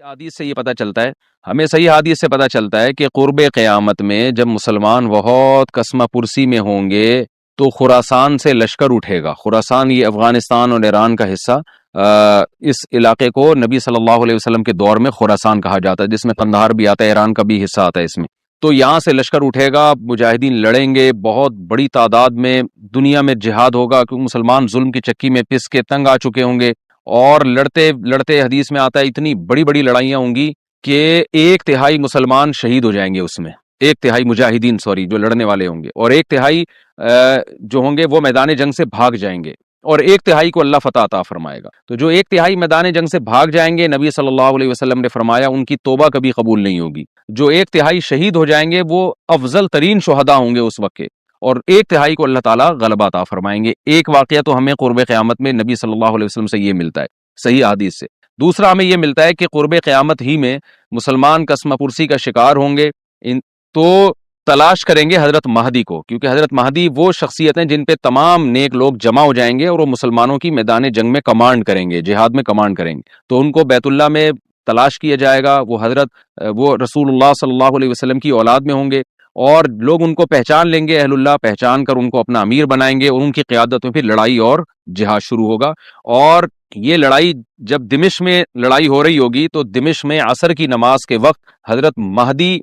حدیث سے یہ پتہ چلتا ہے، ہمیں صحیح حدیث سے پتہ چلتا ہے کہ قرب قیامت میں جب مسلمان بہت کسمہ پرسی میں ہوں گے تو خراسان سے لشکر اٹھے گا۔ خراسان یہ افغانستان اور ایران کا حصہ، اس علاقے کو نبی صلی اللہ علیہ وسلم کے دور میں خراسان کہا جاتا ہے، جس میں قندھار بھی آتا ہے، ایران کا بھی حصہ آتا ہے اس میں۔ تو یہاں سے لشکر اٹھے گا، مجاہدین لڑیں گے، بہت بڑی تعداد میں دنیا میں جہاد ہوگا، کیونکہ مسلمان ظلم کی چکی میں پس کے تنگ آ چکے ہوں گے، اور لڑتے لڑتے حدیث میں آتا ہے اتنی بڑی بڑی لڑائیاں ہوں گی کہ 1/3 مسلمان شہید ہو جائیں گے اس میں، 1/3 مجاہدین جو لڑنے والے ہوں گے، اور 1/3 جو ہوں گے وہ میدان جنگ سے بھاگ جائیں گے، اور 1/3 کو اللہ فتح عطا فرمائے گا۔ تو جو 1/3 میدان جنگ سے بھاگ جائیں گے، نبی صلی اللہ علیہ وسلم نے فرمایا ان کی توبہ کبھی قبول نہیں ہوگی۔ جو 1/3 شہید ہو جائیں گے وہ افضل ترین شہداء ہوں گے اس وقت کے، اور 1/3 کو اللہ تعالیٰ غلبہ عطا فرمائیں گے۔ ایک واقعہ تو ہمیں قرب قیامت میں نبی صلی اللہ علیہ وسلم سے یہ ملتا ہے صحیح حدیث سے۔ دوسرا ہمیں یہ ملتا ہے کہ قرب قیامت ہی میں مسلمان کسمہ پرسی کا شکار ہوں گے، تو تلاش کریں گے حضرت مہدی کو، کیونکہ حضرت مہدی وہ شخصیت ہیں جن پہ تمام نیک لوگ جمع ہو جائیں گے اور وہ مسلمانوں کی میدان جنگ میں کمانڈ کریں گے، جہاد میں کمانڈ کریں گے۔ تو ان کو بیت اللہ میں تلاش کیا جائے گا، وہ رسول اللہ صلی اللہ علیہ وسلم کی اولاد میں ہوں گے، اور لوگ ان کو پہچان لیں گے، اہل اللہ پہچان کر ان کو اپنا امیر بنائیں گے، اور ان کی قیادت میں پھر لڑائی اور جہاد شروع ہوگا۔ اور یہ لڑائی جب دمشق میں لڑائی ہو رہی ہوگی تو دمشق میں عصر کی نماز کے وقت حضرت مہدی،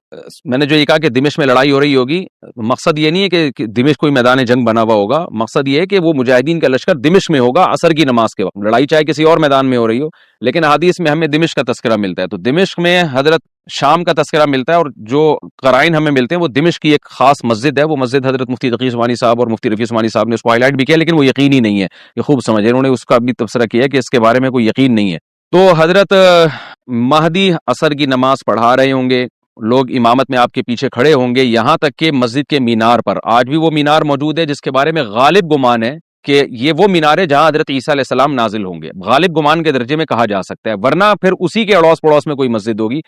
میں نے جو یہ کہا کہ دمشق میں لڑائی ہو رہی ہوگی، مقصد یہ نہیں ہے کہ دمشق کوئی میدان جنگ بنا ہوا ہوگا، مقصد یہ ہے کہ وہ مجاہدین کا لشکر دمشق میں ہوگا عصر کی نماز کے وقت، لڑائی چاہے کسی اور میدان میں ہو رہی ہو، لیکن حدیث میں ہمیں دمشق کا تذکرہ ملتا ہے۔ تو دمشق میں حضرت شام کا تذکرہ ملتا ہے، اور جو قرائن ہمیں ملتے ہیں وہ دمشق کی ایک خاص مسجد ہے، وہ مسجد حضرت مفتی تقی عثمانی صاحب اور مفتی رفیع عثمانی صاحب نے اس کو ہائی لائٹ بھی کیا، لیکن وہ یقینی نہیں ہے، یہ خوب سمجھے، انہوں نے اس کا بھی تبصرہ کیا کہ اس کے بارے میں کوئی یقین نہیں ہے۔ تو حضرت مہدی عصر کی نماز پڑھا رہے ہوں گے، لوگ امامت میں آپ کے پیچھے کھڑے ہوں گے، یہاں تک کہ مسجد کے مینار پر، آج بھی وہ مینار موجود ہے جس کے بارے میں غالب گمان ہے کہ یہ وہ مینار ہے جہاں حضرت عیسیٰ علیہ السلام نازل ہوں گے، غالب گمان کے درجے میں کہا جا سکتا ہے، ورنہ پھر اسی کے اڑوس پڑوس میں کوئی مسجد ہوگی۔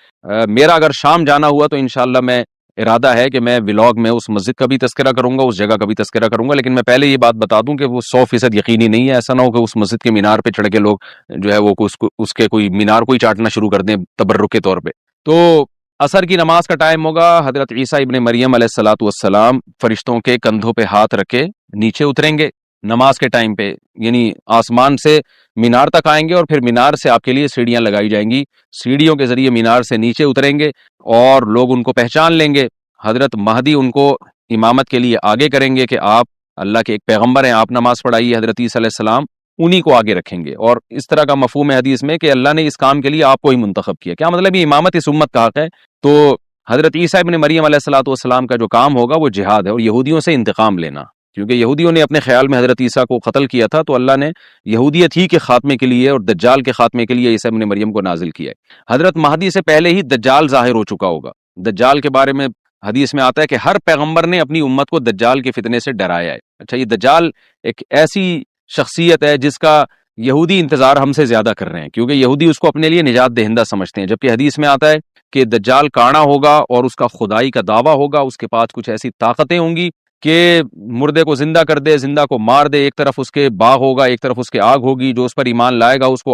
میرا اگر شام جانا ہوا تو انشاءاللہ میں ارادہ ہے کہ میں ولاگ میں اس مسجد کا بھی تذکرہ کروں گا، اس جگہ کا بھی تذکرہ کروں گا، لیکن میں پہلے یہ بات بتا دوں کہ وہ 100% یقینی نہیں ہے، ایسا نہ ہو کہ اس مسجد کے مینار پہ چڑھ کے لوگ جو ہے وہ اس کے کوئی مینار کو ہی چاٹنا شروع کر دیں تبرک کے طور پہ۔ تو عصر کی نماز کا ٹائم ہوگا، حضرت عیسیٰ ابن مریم علیہ الصلوۃ والسلام فرشتوں کے کندھوں پہ ہاتھ رکھے نیچے اتریں گے نماز کے ٹائم پہ، یعنی آسمان سے مینار تک آئیں گے، اور پھر مینار سے آپ کے لیے سیڑھیاں لگائی جائیں گی، سیڑھیوں کے ذریعے مینار سے نیچے اتریں گے، اور لوگ ان کو پہچان لیں گے۔ حضرت مہدی ان کو امامت کے لیے آگے کریں گے کہ آپ اللہ کے ایک پیغمبر ہیں، آپ نماز پڑھائیے، حضرت عیسیٰ علیہ السلام انہی کو آگے رکھیں گے، اور اس طرح کا مفہوم ہے حدیث میں کہ اللہ نے اس کام کے لیے آپ کو ہی منتخب کیا۔ کیا مطلب یہ امامت اس امت کا حق ہے؟ تو حضرت عیسیٰ ابن مریم علیہ الصلوۃ والسلام کا جو کام ہوگا وہ جہاد ہے، اور یہودیوں سے انتقام لینا، کیونکہ یہودیوں نے اپنے خیال میں حضرت عیسیٰ کو قتل کیا تھا، تو اللہ نے یہودیت ہی کے خاتمے کے لیے اور دجال کے خاتمے کے لیے عیسیٰ ابن مریم کو نازل کیا ہے۔ حضرت مہدی سے پہلے ہی دجال ظاہر ہو چکا ہوگا، دجال کے بارے میں حدیث میں آتا ہے کہ ہر پیغمبر نے اپنی امت کو دجال کے فتنے سے ڈرایا ہے۔ اچھا، یہ دجال ایک ایسی شخصیت ہے جس کا یہودی انتظار ہم سے زیادہ کر رہے ہیں، کیونکہ یہودی اس کو اپنے لیے نجات دہندہ سمجھتے ہیں، جبکہ حدیث میں آتا ہے کہ دجال کانا ہوگا اور اس کا خدائی کا دعویٰ ہوگا، اس کے پاس کچھ ایسی طاقتیں ہوں گی کہ مردے کو زندہ کر دے، زندہ کو مار دے، ایک طرف اس کے باغ ہوگا، ایک طرف اس کے آگ ہوگی، جو اس پر ایمان لائے گا اس کو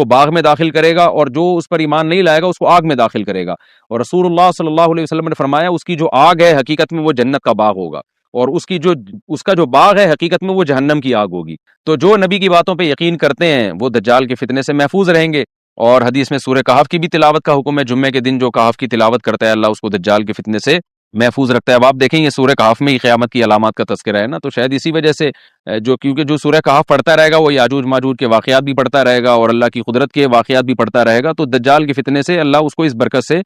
باغ میں داخل کرے گا، اور جو اس پر ایمان نہیں لائے گا اس کو آگ میں داخل کرے گا۔ اور رسول اللہ صلی اللہ علیہ وسلم نے فرمایا اس کی جو آگ ہے حقیقت میں وہ جنت کا باغ ہوگا، اور اس کا جو باغ ہے حقیقت میں وہ جہنم کی آگ ہوگی۔ تو جو نبی کی باتوں پہ یقین کرتے ہیں وہ دجال کے فتنے سے محفوظ رہیں گے، اور حدیث میں سورہ کہف کی بھی تلاوت کا حکم ہے، جمعے کے دن جو کہف کی تلاوت کرتا ہے اللہ اس کو دجال کے فتنے سے محفوظ رکھتا ہے۔ اب آپ دیکھیں یہ سورہ کہف میں ہی قیامت کی علامات کا تذکرہ ہے نا، تو شاید اسی وجہ سے کیونکہ جو سورہ کہف پڑھتا رہے گا وہ یاجوج ماجوج کے واقعات بھی پڑھتا رہے گا اور اللہ کی قدرت کے واقعات بھی پڑھتا رہے گا، تو دجال کے فتنے سے اللہ اس کو اس برکت سے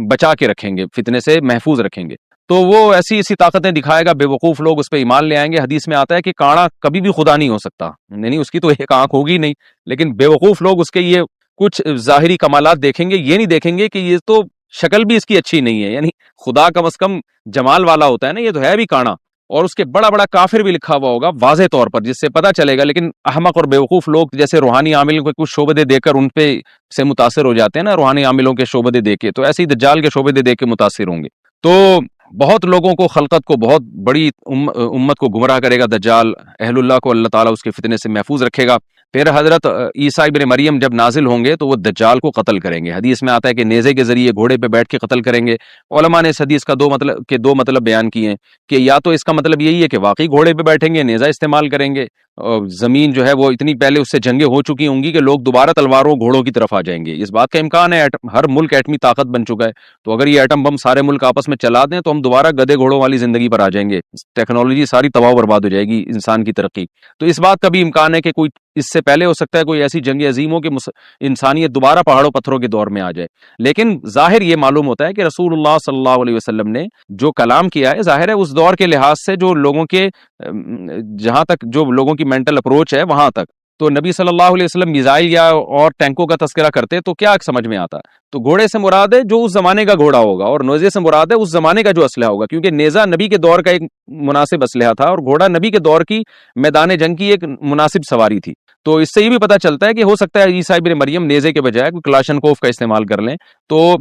بچا کے رکھیں گے، فتنے سے محفوظ رکھیں گے۔ تو وہ ایسی طاقتیں دکھائے گا، بے وقوف لوگ اس پہ ایمان لے آئیں گے۔ حدیث میں آتا ہے کہ کانا کبھی بھی خدا نہیں ہو سکتا، یعنی اس کی تو ایک آنکھ ہوگی نہیں، لیکن بے وقوف لوگ اس کے یہ کچھ ظاہری کمالات دیکھیں گے، یہ نہیں دیکھیں گے کہ یہ تو شکل بھی اس کی اچھی نہیں ہے، یعنی خدا کم از کم جمال والا ہوتا ہے نا، یہ تو ہے بھی کانا، اور اس کے بڑا بڑا کافر بھی لکھا ہوا ہوگا واضح طور پر جس سے پتہ چلے گا۔ لیکن احمق اور بیوقوف لوگ جیسے روحانی عاملوں کے کچھ شعبدے دے کر ان پہ سے متاثر ہو جاتے ہیں نا، روحانی عاملوں کے شعبدے دے کے، تو ایسے ہی دجال کے شعبدے دے کے متاثر ہوں گے۔ تو بہت لوگوں کو، خلقت کو، بہت بڑی امت کو گمراہ کرے گا دجال، اہل اللہ کو اللہ تعالیٰ اس کے فتنے سے محفوظ رکھے گا۔ پھر حضرت عیسیٰ ابن مریم جب نازل ہوں گے تو وہ دجال کو قتل کریں گے. حدیث میں آتا ہے کہ نیزے کے ذریعے گھوڑے پہ بیٹھ کے قتل کریں گے. علماء نے اس حدیث کا دو مطلب بیان کیے ہیں کہ یا تو اس کا مطلب یہی ہے کہ واقعی گھوڑے پہ بیٹھیں گے, نیزہ استعمال کریں گے, اور زمین جو ہے وہ اتنی پہلے اس سے جنگیں ہو چکی ہوں گی کہ لوگ دوبارہ تلواروں گھوڑوں کی طرف آ جائیں گے. اس بات کا امکان ہے, ہر ملک ایٹمی طاقت بن چکا ہے, تو اگر یہ ایٹم بم سارے ملک آپس میں چلا دیں تو ہم دوبارہ گدے گھوڑوں والی زندگی پر آ جائیں گے, ٹیکنالوجی ساری تباہ و برباد ہو جائے گی, انسان کی ترقی. تو اس بات کا بھی امکان ہے کہ کوئی اس سے پہلے ہو سکتا ہے کوئی ایسی جنگ عظیم ہو کہ انسانیت دوبارہ پہاڑوں پتھروں کے دور میں آ جائے. لیکن ظاہر یہ معلوم ہوتا ہے کہ رسول اللہ صلی اللہ علیہ وسلم نے جو کلام کیا ہے, ظاہر ہے اس دور کے لحاظ سے جو لوگوں کے جہاں تک جو لوگوں کی مینٹل اپروچ ہے وہاں تک, تو نبی صلی اللہ علیہ وسلم میزائل یا اور ٹینکوں کا تذکرہ کرتے تو کیا سمجھ میں آتا؟ تو گھوڑے سے مراد ہے جو اس زمانے کا گھوڑا ہوگا, اور نیزے سے مراد ہے اس زمانے کا جو اسلحہ ہوگا, کیونکہ نیزہ نبی کے دور کا ایک مناسب اسلحہ تھا اور گھوڑا نبی کے دور کی میدان جنگ کی ایک مناسب سواری تھی. تو اس سے یہ بھی پتہ چلتا ہے کہ ہو سکتا ہے عیسیٰ ابن مریم نیزے کے بجائے کوئی کلاشنکوف کا استعمال کر لیں, تو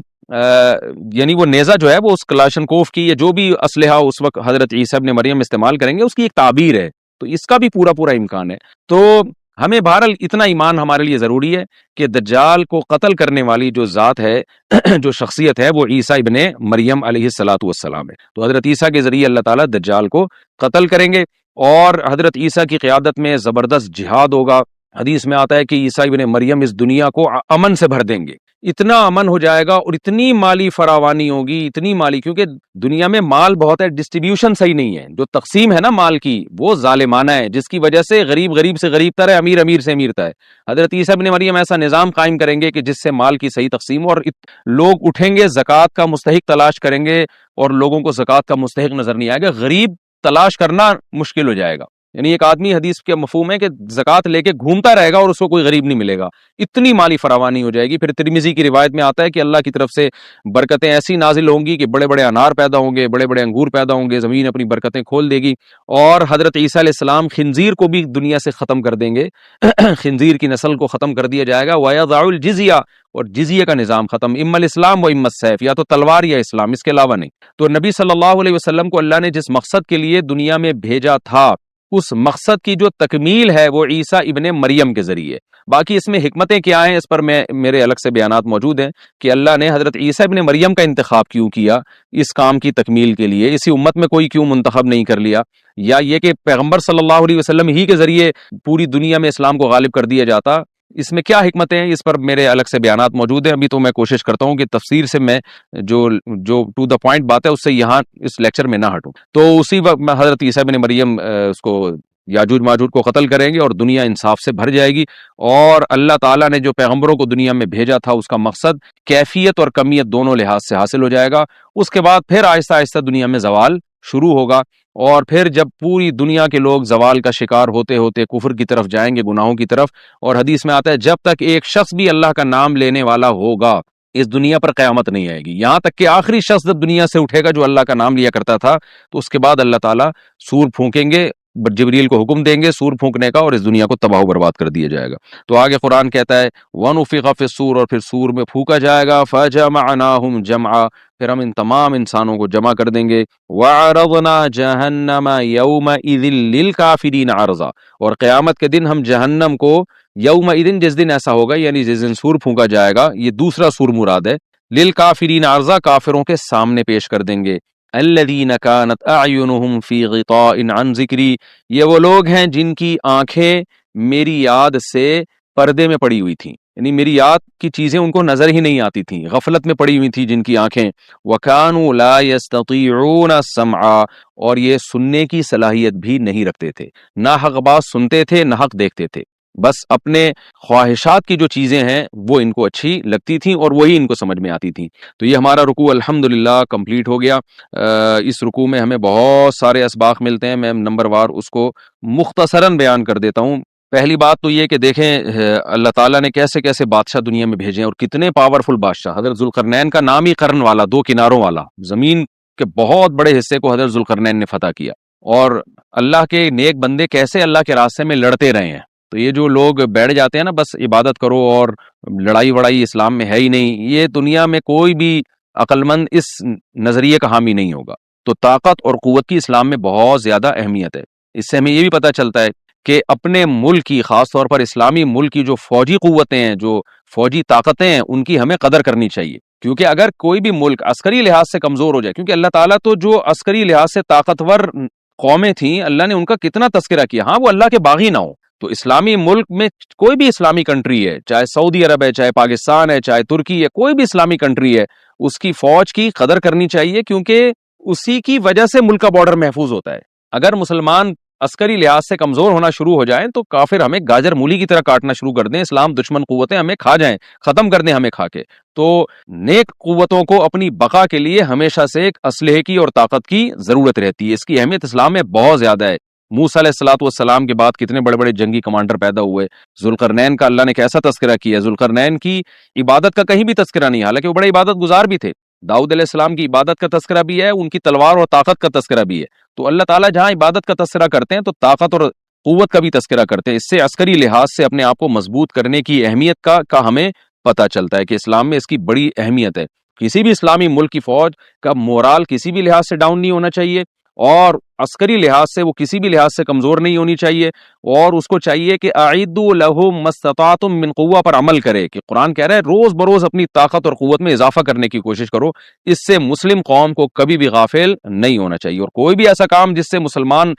یعنی وہ نیزہ جو ہے وہ اس کلاشنکوف کی یا جو بھی اسلحہ اس وقت حضرت عیسیٰ ابن مریم استعمال کریں گے اس کی ایک تعبیر ہے, تو اس کا بھی پورا امکان ہے. تو ہمیں بہرحال اتنا ایمان ہمارے لیے ضروری ہے کہ دجال کو قتل کرنے والی جو ذات ہے جو شخصیت ہے وہ عیسیٰ ابن مریم علیہ الصلاۃ والسلام ہے. تو حضرت عیسیٰ کے ذریعے اللہ تعالیٰ دجال کو قتل کریں گے, اور حضرت عیسیٰ کی قیادت میں زبردست جہاد ہوگا. حدیث میں آتا ہے کہ عیسیٰ ابن مریم اس دنیا کو امن سے بھر دیں گے, اتنا امن ہو جائے گا اور اتنی مالی فراوانی ہوگی, اتنی مالی, کیونکہ دنیا میں مال بہت ہے, ڈسٹریبیوشن صحیح نہیں ہے, جو تقسیم ہے نا مال کی وہ ظالمانہ ہے, جس کی وجہ سے غریب سے غریب تر ہے, امیر سے امیر تر ہے. حضرت عیسیٰ ابن مریم ایسا نظام قائم کریں گے کہ جس سے مال کی صحیح تقسیم, اور لوگ اٹھیں گے زکوٰۃ کا مستحق تلاش کریں گے اور لوگوں کو زکوٰۃ کا مستحق نظر نہیں آئے گا, غریب تلاش کرنا مشکل ہو جائے گا. یعنی ایک آدمی, حدیث کے مفہوم ہے کہ زکوٰۃ لے کے گھومتا رہے گا اور اس کو کوئی غریب نہیں ملے گا, اتنی مالی فراوانی ہو جائے گی. پھر ترمذی کی روایت میں آتا ہے کہ اللہ کی طرف سے برکتیں ایسی نازل ہوں گی کہ بڑے بڑے انار پیدا ہوں گے, بڑے بڑے انگور پیدا ہوں گے, زمین اپنی برکتیں کھول دے گی. اور حضرت عیسیٰ علیہ السلام خنزیر کو بھی دنیا سے ختم کر دیں گے, خنزیر کی نسل کو ختم کر دیا جائے گا. وَيَضَعُ الْجِزْيَةَ, اور جزیہ کا نظام ختم, اما الاسلام و اما السیف, یا تو تلوار یا اسلام, اس کے علاوہ نہیں. تو نبی صلی اللہ علیہ وسلم کو اللہ نے جس مقصد کے لیے دنیا میں بھیجا تھا اس مقصد کی جو تکمیل ہے وہ عیسیٰ ابن مریم کے ذریعے. باقی اس میں حکمتیں کیا ہیں اس پر میرے الگ سے بیانات موجود ہیں کہ اللہ نے حضرت عیسیٰ ابن مریم کا انتخاب کیوں کیا اس کام کی تکمیل کے لیے, اسی امت میں کوئی کیوں منتخب نہیں کر لیا, یا یہ کہ پیغمبر صلی اللہ علیہ وسلم ہی کے ذریعے پوری دنیا میں اسلام کو غالب کر دیا جاتا, اس میں کیا حکمتیں ہیں, اس پر میرے الگ سے بیانات موجود ہیں. ابھی تو میں کوشش کرتا ہوں کہ تفسیر سے میں جو ٹو دا پوائنٹ بات ہے اس سے یہاں اس لیکچر میں نہ ہٹوں. تو اسی وقت میں حضرت عیسیٰ ابن مریم اس کو یاجوج ماجوج کو قتل کریں گے اور دنیا انصاف سے بھر جائے گی, اور اللہ تعالیٰ نے جو پیغمبروں کو دنیا میں بھیجا تھا اس کا مقصد کیفیت اور کمیت دونوں لحاظ سے حاصل ہو جائے گا. اس کے بعد پھر آہستہ آہستہ دنیا میں زوال شروع ہوگا, اور پھر جب پوری دنیا کے لوگ زوال کا شکار ہوتے ہوتے کفر کی طرف جائیں گے, گناہوں کی طرف, اور حدیث میں آتا ہے جب تک ایک شخص بھی اللہ کا نام لینے والا ہوگا اس دنیا پر قیامت نہیں آئے گی, یہاں تک کہ آخری شخص جب دنیا سے اٹھے گا جو اللہ کا نام لیا کرتا تھا, تو اس کے بعد اللہ تعالیٰ سور پھونکیں گے, جبریل کو حکم دیں گے سور پھونکنے کا, اور اس دنیا کو تباہ و برباد کر دیا جائے گا. تو آگے قرآن کہتا ہے وَنُفِخَ فِي الصُّورِ, اور پھر سور میں پھونکا جائے گا, فَجَمَعْنَاهُمْ جَمْعًا, پھر ہم ان تمام انسانوں کو جمع کر دیں گے. وَعَرَضْنَا جَهَنَّمَ يَوْمَئِذٍ لِّلْكَافِرِينَ عَرْضًا, اور قیامت کے دن ہم جہنم کو یومئذ, جس دن ایسا ہوگا یعنی جس دن سور پھونکا جائے گا, یہ دوسرا سور مراد ہے, لِلْكَافِرِينَ عَرْضًا, کافروں کے سامنے پیش کر دیں گے. الذین کانت اعینہم فی غطاء عن ذکری, یہ وہ لوگ ہیں جن کی آنکھیں میری یاد سے پردے میں پڑی ہوئی تھیں, یعنی میری یاد کی چیزیں ان کو نظر ہی نہیں آتی تھیں, غفلت میں پڑی ہوئی تھی جن کی آنکھیں. وَكَانُوا لَا يَسْتَطِيعُونَ السَّمْعَ, اور یہ سننے کی صلاحیت بھی نہیں رکھتے تھے, نہ حق بات سنتے تھے نہ حق دیکھتے تھے, بس اپنے خواہشات کی جو چیزیں ہیں وہ ان کو اچھی لگتی تھیں اور وہی ان کو سمجھ میں آتی تھیں. تو یہ ہمارا رکوع الحمدللہ کمپلیٹ ہو گیا. اس رکوع میں ہمیں بہت سارے اسباق ملتے ہیں, میں نمبر وار اس کو مختصراً بیان کر دیتا ہوں. پہلی بات تو یہ کہ دیکھیں اللہ تعالیٰ نے کیسے کیسے بادشاہ دنیا میں بھیجے ہیں اور کتنے پاورفل بادشاہ. حضرت ذوالقرنین کا نام ہی قرن والا, دو کناروں والا, زمین کے بہت بڑے حصے کو حضرت ذوالقرنین نے فتح کیا, اور اللہ کے نیک بندے کیسے اللہ کے راستے میں لڑتے رہے ہیں. تو یہ جو لوگ بیٹھ جاتے ہیں نا بس عبادت کرو اور لڑائی وڑائی اسلام میں ہے ہی نہیں, یہ دنیا میں کوئی بھی عقل مند اس نظریے کا حامی نہیں ہوگا. تو طاقت اور قوت کی اسلام میں بہت زیادہ اہمیت ہے. اس سے ہمیں یہ بھی پتہ چلتا ہے کہ اپنے ملک کی، خاص طور پر اسلامی ملک کی جو فوجی قوتیں ہیں، جو فوجی طاقتیں ہیں، ان کی ہمیں قدر کرنی چاہیے. کیونکہ اگر کوئی بھی ملک عسکری لحاظ سے کمزور ہو جائے، کیونکہ اللہ تعالیٰ تو جو عسکری لحاظ سے طاقتور قومیں تھیں، اللہ نے ان کا کتنا تذکرہ کیا. ہاں وہ اللہ کے باغی نہ ہو، تو اسلامی ملک میں کوئی بھی اسلامی کنٹری ہے، چاہے سعودی عرب ہے، چاہے پاکستان ہے، چاہے ترکی ہے، کوئی بھی اسلامی کنٹری ہے، اس کی فوج کی قدر کرنی چاہیے، کیونکہ اسی کی وجہ سے ملک کا بارڈر محفوظ ہوتا ہے. اگر مسلمان عسکری لحاظ سے کمزور ہونا شروع ہو جائیں تو کافر ہمیں گاجر مولی کی طرح کاٹنا شروع کر دیں، اسلام دشمن قوتیں ہمیں کھا جائیں، ختم کر دیں ہمیں کھا کے. تو نیک قوتوں کو اپنی بقا کے لیے ہمیشہ سے ایک اسلحے کی اور طاقت کی ضرورت رہتی ہے. اس کی اہمیت اسلام میں بہت زیادہ ہے. موسیٰ علیہ الصلوۃ والسلام کے بعد کتنے بڑے بڑے جنگی کمانڈر پیدا ہوئے. ذوالقرنین کا اللہ نے کیسا تذکرہ کیا. ذوالقرنین کی عبادت کا کہیں بھی تذکرہ نہیں، حالانکہ وہ بڑے عبادت گزار بھی تھے. داؤد علیہ السلام کی عبادت کا تذکرہ بھی ہے، ان کی تلوار اور طاقت کا تذکرہ بھی ہے. تو اللہ تعالیٰ جہاں عبادت کا تذکرہ کرتے ہیں تو طاقت اور قوت کا بھی تذکرہ کرتے ہیں. اس سے عسکری لحاظ سے اپنے آپ کو مضبوط کرنے کی اہمیت کا ہمیں پتہ چلتا ہے کہ اسلام میں اس کی بڑی اہمیت ہے. کسی بھی اسلامی ملک کی فوج کا مورال کسی بھی لحاظ سے ڈاؤن نہیں ہونا چاہیے، اور عسکری لحاظ سے وہ کسی بھی لحاظ سے کمزور نہیں ہونی چاہیے. اور اس کو چاہیے کہ اعدوا لهم ما استطعتم من قوہ پر عمل کرے، کہ قرآن کہہ رہا ہے روز بروز اپنی طاقت اور قوت میں اضافہ کرنے کی کوشش کرو. اس سے مسلم قوم کو کبھی بھی غافل نہیں ہونا چاہیے، اور کوئی بھی ایسا کام جس سے مسلمان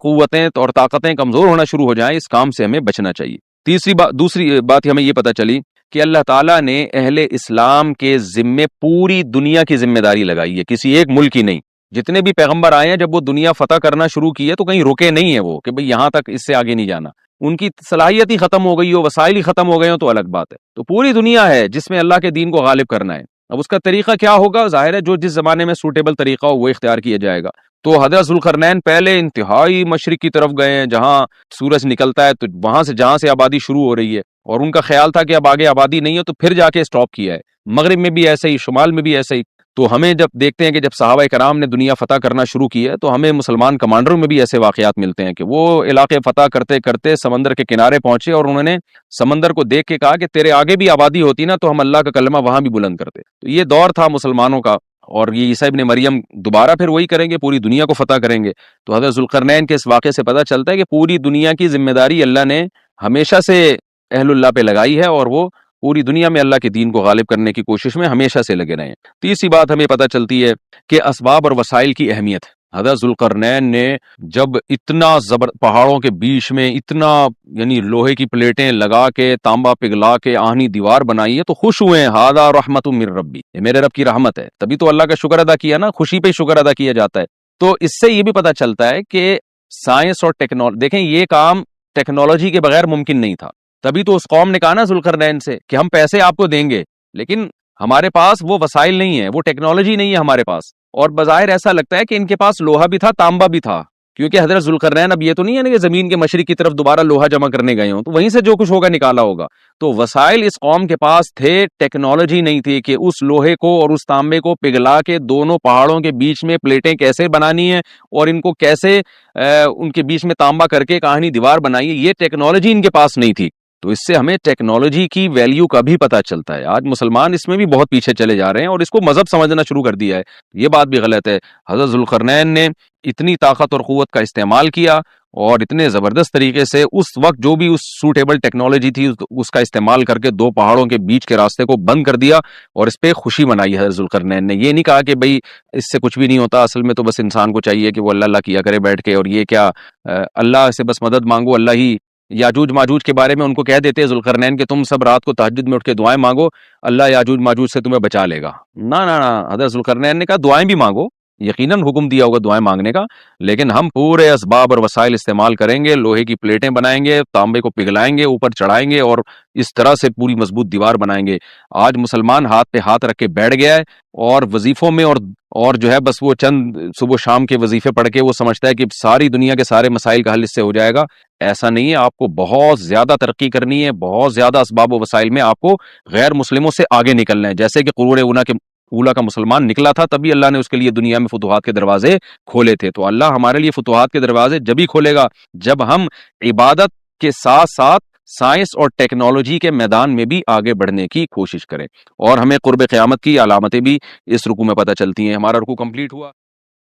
قوتیں اور طاقتیں کمزور ہونا شروع ہو جائیں، اس کام سے ہمیں بچنا چاہیے. دوسری بات ہمیں یہ پتہ چلی کہ اللہ تعالیٰ نے اہل اسلام کے ذمے پوری دنیا کی ذمہ داری لگائی ہے، کسی ایک ملک کی نہیں. جتنے بھی پیغمبر آئے ہیں جب وہ دنیا فتح کرنا شروع کی ہے تو کہیں رکے نہیں ہیں وہ کہ بھئی یہاں تک، اس سے آگے نہیں جانا. ان کی صلاحیت ہی ختم ہو گئی ہو، وسائل ہی ختم ہو گئے ہوں تو الگ بات ہے. تو پوری دنیا ہے جس میں اللہ کے دین کو غالب کرنا ہے. اب اس کا طریقہ کیا ہوگا؟ ظاہر ہے جو جس زمانے میں سوٹیبل طریقہ ہو وہ اختیار کیا جائے گا. تو حضرت ذوالقرنین پہلے انتہائی مشرق کی طرف گئے ہیں، جہاں سورج نکلتا ہے، تو وہاں سے جہاں سے آبادی شروع ہو رہی ہے، اور ان کا خیال تھا کہ اب آگے آبادی نہیں ہے، تو پھر جا کے اسٹاپ کیا ہے. مغرب میں بھی ایسے ہی، شمال میں بھی ایسے ہی. تو ہمیں جب دیکھتے ہیں کہ جب صحابہ کرام نے دنیا فتح کرنا شروع کی ہے تو ہمیں مسلمان کمانڈروں میں بھی ایسے واقعات ملتے ہیں کہ وہ علاقے فتح کرتے کرتے سمندر کے کنارے پہنچے، اور انہوں نے سمندر کو دیکھ کے کہا کہ تیرے آگے بھی آبادی ہوتی نا تو ہم اللہ کا کلمہ وہاں بھی بلند کرتے. تو یہ دور تھا مسلمانوں کا، اور یہ عیسیٰ ابن مریم دوبارہ پھر وہی کریں گے، پوری دنیا کو فتح کریں گے. تو حضرت ذوالقرنین کے اس واقعے سے پتہ چلتا ہے کہ پوری دنیا کی ذمہ داری اللہ نے ہمیشہ سے اہل اللہ پہ لگائی ہے، اور وہ پوری دنیا میں اللہ کے دین کو غالب کرنے کی کوشش میں ہمیشہ سے لگے رہے ہیں. تیسری بات ہمیں پتہ چلتی ہے کہ اسباب اور وسائل کی اہمیت. حضرت ذوالقرنین نے جب اتنا پہاڑوں کے بیچ میں اتنا یعنی لوہے کی پلیٹیں لگا کے، تانبا پگھلا کے آہنی دیوار بنائی ہے تو خوش ہوئے ہیں. ھذا رحمت من ربی، یہ میرے رب کی رحمت ہے. تبھی تو اللہ کا شکر ادا کیا نا، خوشی پہ شکر ادا کیا جاتا ہے. تو اس سے یہ بھی پتہ چلتا ہے کہ سائنس اور ٹیکنالوجی، دیکھیں یہ کام ٹیکنالوجی کے بغیر ممکن نہیں تھا. تبھی تو اس قوم نے کہا نا ذوالقرنین سے کہ ہم پیسے آپ کو دیں گے، لیکن ہمارے پاس وہ وسائل نہیں ہے، وہ ٹیکنالوجی نہیں ہے ہمارے پاس. اور بظاہر ایسا لگتا ہے کہ ان کے پاس لوہا بھی تھا، تانبا بھی تھا، کیونکہ حضرت ذوالقرنین اب یہ تو نہیں ہے نا کہ زمین کے مشرق کی طرف دوبارہ لوہا جمع کرنے گئے ہوں، تو وہیں سے جو کچھ ہوگا نکالا ہوگا. تو وسائل اس قوم کے پاس تھے، ٹیکنالوجی نہیں تھی کہ اس لوہے کو اور اس تانبے کو پگھلا کے دونوں پہاڑوں کے بیچ میں پلیٹیں کیسے بنانی ہیں اور ان کو کیسے ان کے بیچ میں تانبا کر کے کہانی دیوار بنائی ہے. یہ ٹیکنالوجی ان کے پاس نہیں تھی. تو اس سے ہمیں ٹیکنالوجی کی ویلیو کا بھی پتہ چلتا ہے. آج مسلمان اس میں بھی بہت پیچھے چلے جا رہے ہیں اور اس کو مذہب سمجھنا شروع کر دیا ہے. یہ بات بھی غلط ہے. حضرت ذوالقرنین نے اتنی طاقت اور قوت کا استعمال کیا اور اتنے زبردست طریقے سے اس وقت جو بھی اس سوٹیبل ٹیکنالوجی تھی اس کا استعمال کر کے دو پہاڑوں کے بیچ کے راستے کو بند کر دیا اور اس پہ خوشی منائی حضرت ذوالقرنین نے. یہ نہیں کہا کہ بھئی اس سے کچھ بھی نہیں ہوتا، اصل میں تو بس انسان کو چاہیے کہ وہ اللہ اللہ کیا کرے بیٹھ کے، اور یہ کیا اللہ سے بس مدد مانگو، اللہ ہی. یاجوج ماجوج کے بارے میں ان کو کہہ دیتے ذوالقرنین کہ تم سب رات کو تہجد میں اٹھ کے دعائیں مانگو، اللہ یاجوج ماجوج سے تمہیں بچا لے گا. نہ حضرت ذوالقرنین نے کہا دعائیں بھی مانگو، یقیناً حکم دیا ہوگا دعائیں مانگنے کا، لیکن ہم پورے اسباب اور وسائل استعمال کریں گے، لوہے کی پلیٹیں بنائیں گے، تانبے کو پگھلائیں گے، اوپر چڑھائیں گے اور اس طرح سے پوری مضبوط دیوار بنائیں گے. آج مسلمان ہاتھ پہ ہاتھ رکھ کے بیٹھ گیا ہے اور وظیفوں میں اور جو ہے بس وہ چند صبح شام کے وظیفے پڑھ کے وہ سمجھتا ہے کہ ساری دنیا کے سارے مسائل کا حل اس سے ہو جائے گا. ایسا نہیں ہے. آپ کو بہت زیادہ ترقی کرنی ہے، بہت زیادہ اسباب و وسائل میں آپ کو غیر مسلموں سے آگے نکلنا ہے. جیسے کہ قرون اولا کا مسلمان نکلا تھا، تبھی اللہ نے اس کے لیے دنیا میں فتوحات کے دروازے کھولے تھے. تو اللہ ہمارے لیے فتوحات کے دروازے جب ہی کھولے گا جب ہم عبادت کے ساتھ ساتھ سائنس اور ٹیکنالوجی کے میدان میں بھی آگے بڑھنے کی کوشش کریں. اور ہمیں قرب قیامت کی علامتیں بھی اس رکوع میں پتہ چلتی ہیں. ہمارا رکوع کمپلیٹ ہوا.